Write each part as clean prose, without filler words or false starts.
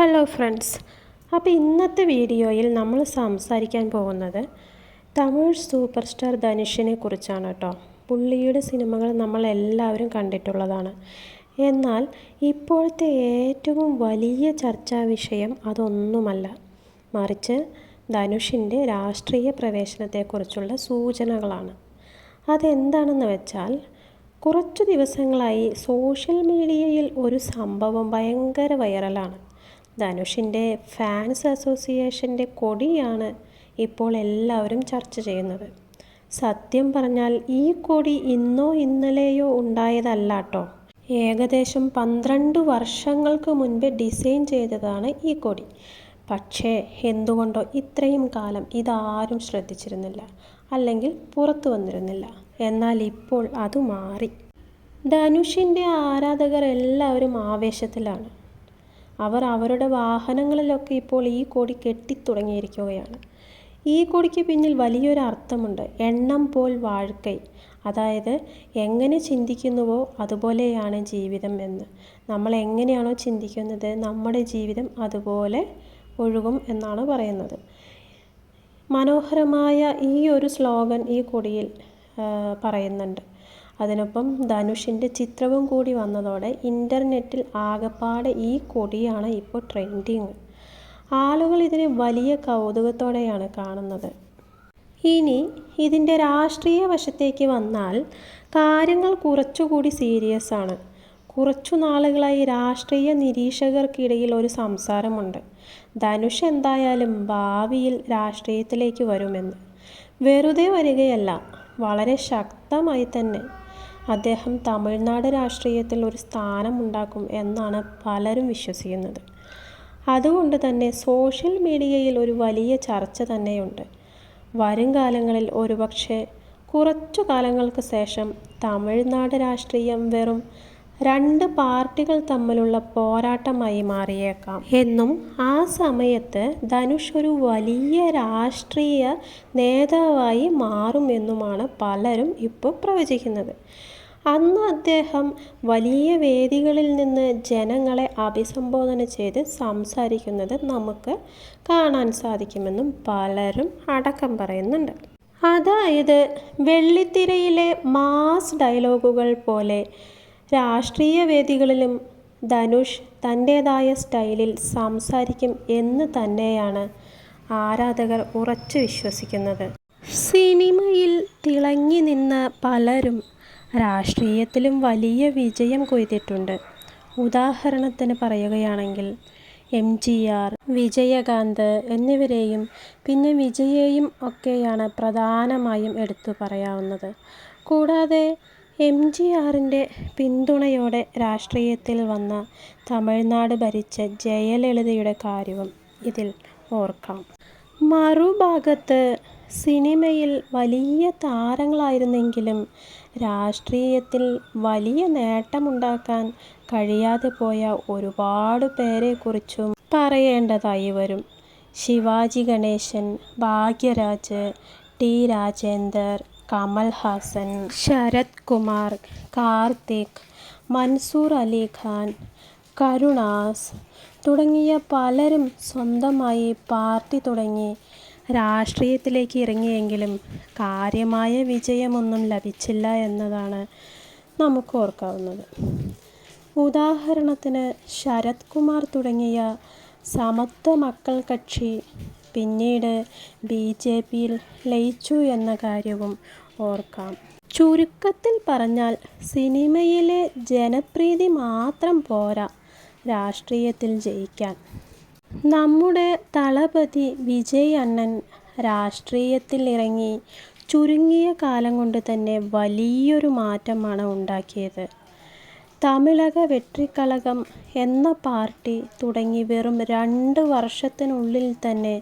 Hello friends, അപ്പോൾ ഇന്നത്തെ വീഡിയോയിൽ നമ്മൾ സംസാരിക്കാൻ പോകുന്നത് തമിഴ് സൂപ്പർ സ്റ്റാർ ധനുഷിനെ കുറിച്ചാണ് കേട്ടോ. പുള്ളിയുടെ സിനിമകൾ നമ്മളെല്ലാവരും കണ്ടിട്ടുള്ളതാണ്. എന്നാൽ ഇപ്പോഴത്തെ ഏറ്റവും വലിയ ചർച്ചാ വിഷയം അതൊന്നുമല്ല, മറിച്ച് ധനുഷിൻ്റെ രാഷ്ട്രീയ പ്രവേശനത്തെക്കുറിച്ചുള്ള സൂചനകളാണ്. അതെന്താണെന്ന് വെച്ചാൽ, കുറച്ചു ദിവസങ്ങളായി സോഷ്യൽ മീഡിയയിൽ ഒരു സംഭവം ഭയങ്കര വൈറലാണ്. ധനുഷിൻ്റെ ഫാൻസ് അസോസിയേഷൻ്റെ കൊടിയാണ് ഇപ്പോൾ എല്ലാവരും ചർച്ച ചെയ്യുന്നത്. സത്യം പറഞ്ഞാൽ ഈ കൊടി ഇന്നോ ഇന്നലെയോ ഉണ്ടായതല്ല കേട്ടോ. ഏകദേശം 12 വർഷങ്ങൾക്ക് മുൻപ് ഡിസൈൻ ചെയ്തതാണ് ഈ കൊടി. പക്ഷേ എന്തുകൊണ്ടോ ഇത്രയും കാലം ഇതാരും ശ്രദ്ധിച്ചിരുന്നില്ല, അല്ലെങ്കിൽ പുറത്തു വന്നിരുന്നില്ല. എന്നാൽ ഇപ്പോൾ അത് മാറി. ധനുഷിൻ്റെ ആരാധകർ എല്ലാവരും ആവേശത്തിലാണ്. അവർ അവരുടെ വാഹനങ്ങളിലൊക്കെ ഇപ്പോൾ ഈ കൊടി കെട്ടിത്തുടങ്ങിയിരിക്കുകയാണ്. ഈ കൊടിക്ക് പിന്നിൽ വലിയൊരു അർത്ഥമുണ്ട്. എണ്ണം പോൽ വാഴ്ക്കൈ, അതായത് എങ്ങനെ ചിന്തിക്കുന്നുവോ അതുപോലെയാണ് ജീവിതം എന്ന്. നമ്മൾ എങ്ങനെയാണോ ചിന്തിക്കുന്നത്, നമ്മുടെ ജീവിതം അതുപോലെ ഒഴുകും എന്നാണ് പറയുന്നത്. മനോഹരമായ ഈ ഒരു സ്ലോഗൻ ഈ കൊടിയിൽ പറയുന്നുണ്ട്. അതിനൊപ്പം ധനുഷിൻ്റെ ചിത്രവും കൂടി വന്നതോടെ ഇൻ്റർനെറ്റിൽ ആകപ്പാടെ ഈ കൊടിയാണ് ഇപ്പോൾ ട്രെൻഡിങ്. ആളുകൾ ഇതിനെ വലിയ കൗതുകത്തോടെയാണ് കാണുന്നത്. ഇനി ഇതിൻ്റെ രാഷ്ട്രീയ വശത്തേക്ക് വന്നാൽ കാര്യങ്ങൾ കുറച്ചുകൂടി സീരിയസ് ആണ്. കുറച്ചു നാളുകളായി രാഷ്ട്രീയ നിരീക്ഷകർക്കിടയിൽ ഒരു സംസാരമുണ്ട്. ധനുഷ് എന്തായാലും ഭാവിയിൽ രാഷ്ട്രീയത്തിലേക്ക് വരുമെന്ന്. വെറുതെ വരികയല്ല, വളരെ ശക്തമായി തന്നെ. അദ്ദേഹം തമിഴ്നാട് രാഷ്ട്രീയത്തിൽ ഒരു സ്ഥാനമുണ്ടാക്കും എന്നാണ് പലരും വിശ്വസിക്കുന്നത്. അതുകൊണ്ട് തന്നെ സോഷ്യൽ മീഡിയയിൽ ഒരു വലിയ ചർച്ച തന്നെയുണ്ട്. വരും കാലങ്ങളിൽ ഒരുപക്ഷെ കുറച്ചു കാലങ്ങൾക്ക് ശേഷം തമിഴ്നാട് രാഷ്ട്രീയം വെറും 2 പാർട്ടികൾ തമ്മിലുള്ള പോരാട്ടമായി മാറിയേക്കാം എന്നും, ആ സമയത്ത് ധനുഷ് ഒരു വലിയ രാഷ്ട്രീയ നേതാവായി മാറുമെന്നുമാണ് പലരും ഇപ്പോൾ പ്രവചിക്കുന്നത്. അന്ന് അദ്ദേഹം വലിയ വേദികളിൽ നിന്ന് ജനങ്ങളെ അഭിസംബോധന ചെയ്ത് സംസാരിക്കുന്നത് നമുക്ക് കാണാൻ സാധിക്കുമെന്നും പലരും അടക്കം പറയുന്നുണ്ട്. അതായത് വെള്ളിത്തിരയിലെ മാസ് ഡയലോഗുകൾ പോലെ രാഷ്ട്രീയ വേദികളിലും ധനുഷ് തൻ്റേതായ സ്റ്റൈലിൽ സംസാരിക്കും എന്ന് തന്നെയാണ് ആരാധകർ ഉറച്ചു വിശ്വസിക്കുന്നത്. സിനിമയിൽ തിളങ്ങി നിന്ന പലരും രാഷ്ട്രീയത്തിലും വലിയ വിജയം കൊയ്തിട്ടുണ്ട്. ഉദാഹരണത്തിന് പറയുകയാണെങ്കിൽ MGR, വിജയകാന്ത് എന്നിവരെയും പിന്നെ വിജയെയും ഒക്കെയാണ് പ്രധാനമായും എടുത്തു പറയാവുന്നത്. കൂടാതെ MGRൻ്റെ പിന്തുണയോടെ രാഷ്ട്രീയത്തിൽ വന്ന തമിഴ്നാട് ഭരിച്ച ജയലളിതയുടെ കാര്യവും ഇതിൽ ഓർക്കാം. മറുഭാഗത്ത് സിനിമയിൽ വലിയ താരങ്ങളായിരുന്നെങ്കിലും രാഷ്ട്രീയത്തിൽ വലിയ നേട്ടമുണ്ടാക്കാൻ കഴിയാതെ പോയ ഒരുപാട് പേരെക്കുറിച്ചും പറയേണ്ടതായി വരും. ശിവാജി ഗണേശൻ, ഭാഗ്യരാജ്, T. രാജേന്ദർ, കമൽഹാസൻ, ശരത് കുമാർ, കാർത്തിക്, മൻസൂർ അലിഖാൻ, കരുണാസ് തുടങ്ങിയ പലരും സ്വന്തമായി പാർട്ടി തുടങ്ങി രാഷ്ട്രീയത്തിലേക്ക് ഇറങ്ങിയെങ്കിലും കാര്യമായ വിജയമൊന്നും ലഭിച്ചില്ല എന്നതാണ് നമുക്ക് ഓർക്കാവുന്നത്. ഉദാഹരണത്തിന് ശരത് കുമാർ തുടങ്ങിയ സമത്വ മക്കൾ കക്ഷി പിന്നീട് BJPയിൽ ലയിച്ചു എന്ന കാര്യവും ഓർക്കാം. ചുരുക്കത്തിൽ പറഞ്ഞാൽ സിനിമയിലെ ജനപ്രീതി മാത്രം പോരാ രാഷ്ട്രീയത്തിൽ ജയിക്കാൻ. നമ്മുടെ തളപതി വിജയ് അണ്ണൻ രാഷ്ട്രീയത്തിൽ ഇറങ്ങി ചുരുങ്ങിയ കാലം കൊണ്ട് തന്നെ വലിയൊരു മാറ്റമാണ് ഉണ്ടാക്കിയത്. തമിഴക വെട്രിക്കഴകം എന്ന പാർട്ടി തുടങ്ങി വെറും 2 വർഷത്തിനുള്ളിൽ തന്നെ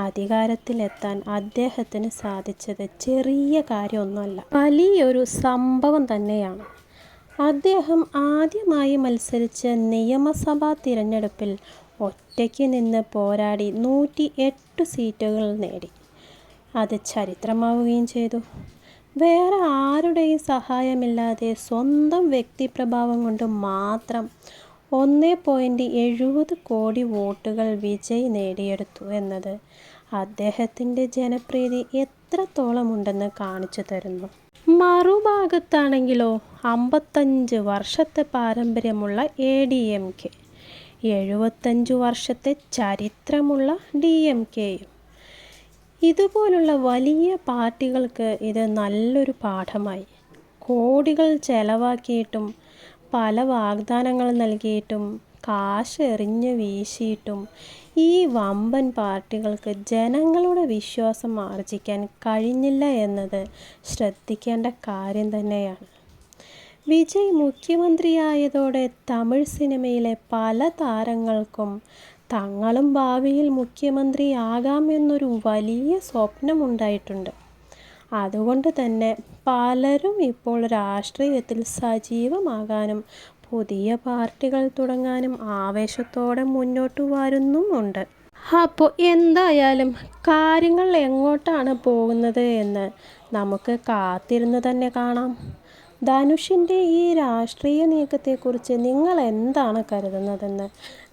അധികാരത്തിലെത്താൻ അദ്ദേഹത്തിന് സാധിച്ചത് ചെറിയ കാര്യമൊന്നുമല്ല, വലിയൊരു സംഭവം തന്നെയാണ്. അദ്ദേഹം ആദ്യമായി മത്സരിച്ച നിയമസഭാ തിരഞ്ഞെടുപ്പിൽ ഒറ്റയ്ക്ക് നിന്ന് പോരാടി 108 സീറ്റുകൾ നേടി. അത് ചരിത്രമാവുകയും ചെയ്തു. വേറെ ആരുടെയും സഹായമില്ലാതെ സ്വന്തം വ്യക്തിപ്രഭാവം കൊണ്ട് മാത്രം 1.70 കോടി വോട്ടുകൾ വിജയ് നേടിയെടുത്തു എന്നത് അദ്ദേഹത്തിൻ്റെ ജനപ്രീതി എത്രത്തോളമുണ്ടെന്ന് കാണിച്ചു തരുന്നു. മറുഭാഗത്താണെങ്കിലോ 55 വർഷത്തെ പാരമ്പര്യമുള്ള ADMK, 75 വർഷത്തെ ചരിത്രമുള്ള DMKയും. ഇതുപോലുള്ള വലിയ പാർട്ടികൾക്ക് ഇത് നല്ലൊരു പാഠമായി. കോടികൾ ചെലവാക്കിയിട്ടും പല വാഗ്ദാനങ്ങൾ നൽകിയിട്ടും കാശ് എറിഞ്ഞ് വീശിയിട്ടും ഈ വമ്പൻ പാർട്ടികൾക്ക് ജനങ്ങളുടെ വിശ്വാസം ആർജിക്കാൻ കഴിഞ്ഞില്ല എന്നത് ശ്രദ്ധിക്കേണ്ട കാര്യം തന്നെയാണ്. വിജയ് മുഖ്യമന്ത്രിയായതോടെ തമിഴ് സിനിമയിലെ പല താരങ്ങൾക്കും തങ്ങളും ഭാവിയിൽ മുഖ്യമന്ത്രിയാകാം എന്നൊരു വലിയ സ്വപ്നമുണ്ടായിട്ടുണ്ട്. അതുകൊണ്ട് തന്നെ പലരും ഇപ്പോൾ രാഷ്ട്രീയത്തിൽ സജീവമാകാനും പുതിയ പാർട്ടികൾ തുടങ്ങാനും ആവേശത്തോടെ മുന്നോട്ട് വരുന്നുമുണ്ട്. അപ്പോൾ എന്തായാലും കാര്യങ്ങൾ എങ്ങോട്ടാണ് പോകുന്നത് എന്ന് നമുക്ക് കാത്തിരുന്ന് തന്നെ കാണാം. ധനുഷിൻ്റെ ഈ രാഷ്ട്രീയ നീക്കത്തെക്കുറിച്ച് നിങ്ങൾ എന്താണ് കരുതുന്നതെന്ന്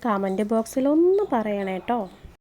കമൻറ്റ് ബോക്സിൽ ഒന്ന് പറയണേ കേട്ടോ.